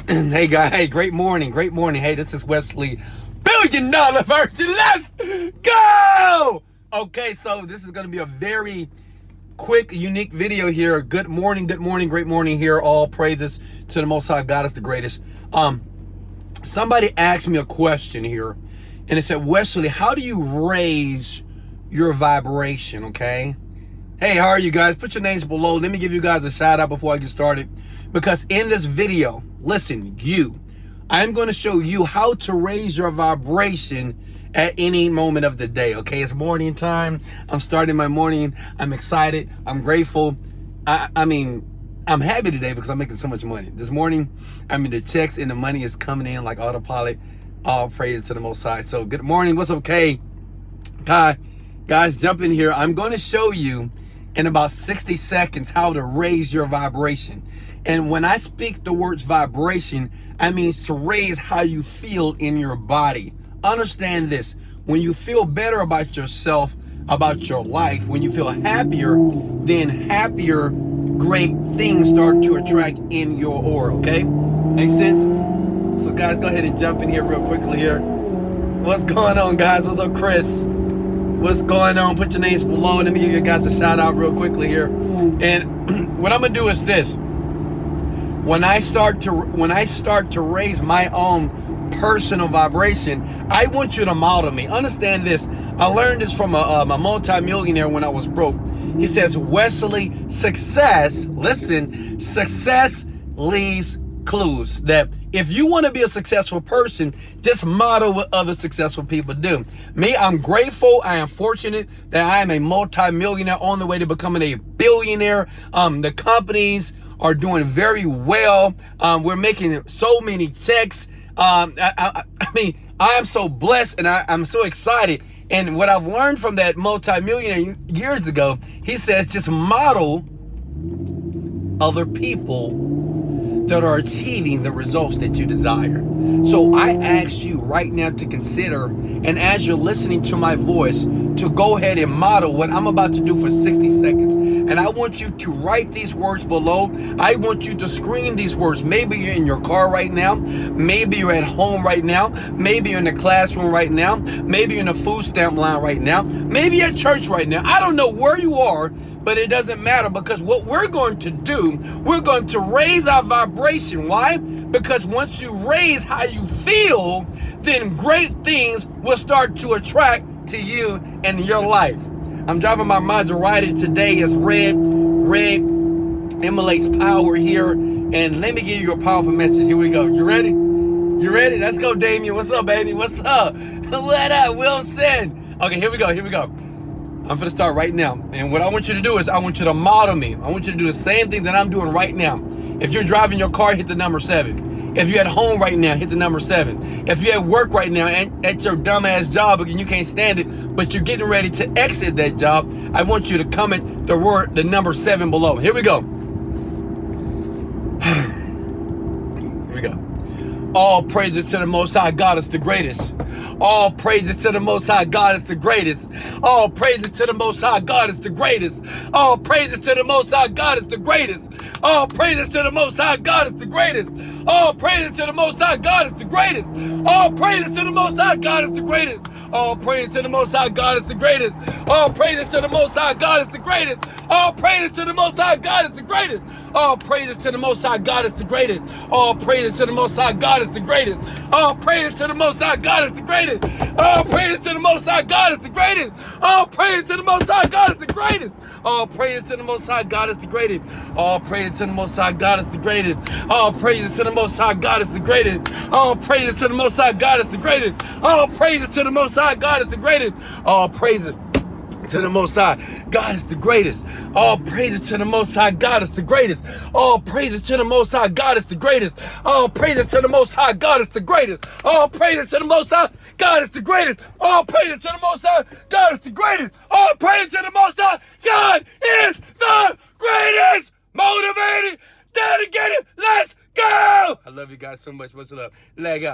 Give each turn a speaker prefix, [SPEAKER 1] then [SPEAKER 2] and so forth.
[SPEAKER 1] Hey guys, hey, great morning. Hey, this is Wesley Virgin. Let's go! Okay, so this is gonna be a very quick, unique video here. Good morning, great morning here. All praises to the Most High. God is the greatest. Somebody asked me a question here, and it said, Wesley, how do you raise your vibration? Okay. Hey, how are you guys? Put your names below. Let me give you guys a shout out before I get started. Because in this video, listen, I'm going to show you how to raise your vibration at any moment of the day. Okay, it's morning time. I'm starting my morning. I'm excited. I'm grateful. I'm happy today because I'm making so much money. This morning, the checks and the money is coming in like autopilot. All praise to the Most High. So good morning. What's okay? Guys, jump in here. I'm going to show you in about 60 seconds how to raise your vibration. And when I speak the words vibration, I means to raise how you feel in your body. Understand this. When you feel better about yourself, about your life, when you feel happier, then happier, great things start to attract in your aura, okay? Make sense? So guys, go ahead and jump in here real quickly here. What's going on, guys? What's up, Chris? What's going on? Put your names below. Let me give you guys a shout out real quickly here. And what I'm gonna do is this. When I start to raise my own personal vibration, I want you to model me. Understand this. I learned this from a multi-millionaire when I was broke. He says, Wesley, success leaves clues. That if you want to be a successful person, just model what other successful people do. Me, I'm grateful. I am fortunate that I am a multi-millionaire on the way to becoming a billionaire. The companies are doing very well. We're making so many checks. I am so blessed and I'm so excited. And what I've learned from that multi-millionaire years ago, he says, just model other people that are achieving the results that you desire. So I ask you right now to consider, and as you're listening to my voice, to go ahead and model what I'm about to do for 60 seconds. And I want you to write these words below. I want you to scream these words. Maybe you're in your car right now. Maybe you're at home right now. Maybe you're in the classroom right now. Maybe you're in the food stamp line right now. Maybe you're at church right now. I don't know where you are, but it doesn't matter, because what we're going to do, we're going to raise our vibration. Why? Because once you raise how you feel, then great things will start to attract to you and your life. I'm driving my Maserati today. It's red. Red emulates power here. And let me give you a powerful message. Here we go. You ready? You ready? Let's go, Damien. What's up, baby? What's up? What up, Wilson? Okay, here we go. I'm gonna start right now. And what I want you to do is I want you to model me. I want you to do the same thing that I'm doing right now. If you're driving your car, hit the number 7. If you're at home right now, hit the number 7. If you're at work right now and at your dumbass job and you can't stand it, but you're getting ready to exit that job, I want you to comment the number 7 below. Here we go. Here we go. All praises to the Most High. God is the greatest. All praises to the Most High. God is the greatest. All praises to the Most High. God is the greatest. All praises to the Most High. God is the greatest. All praises to the Most High. God is the greatest. All praises to the Most High. God is the greatest. All praises to the Most High. God is the greatest. All praises to the Most High. God is the greatest. All praises to the Most High. God is the greatest. All praises to the Most High. God is the greatest. All praises to the Most High. God is the greatest. All praises to the Most High. God is the greatest. All praises to the Most High. God is the greatest. All praises to the Most High. God is the greatest. All praises to the Most High. God is the greatest. All praises to the Most High. God is the greatest. All praises to the Most High. God is the greatest. All praises to the Most High. God is the greatest. All praises to the Most High. God is the greatest. All praises to the Most High. God is the greatest. All praises to the Most High. God is the greatest. All praises to the Most High. God is the greatest. All praises to the Most High. God is the greatest. All praises to the Most High. God is the greatest. All praises to the Most High. God is the greatest. All praises to the Most High. God is the greatest. All praises to the Most High. God is the greatest. Motivated, dedicated. Let's go. I love you guys so much. What's up? Leg up.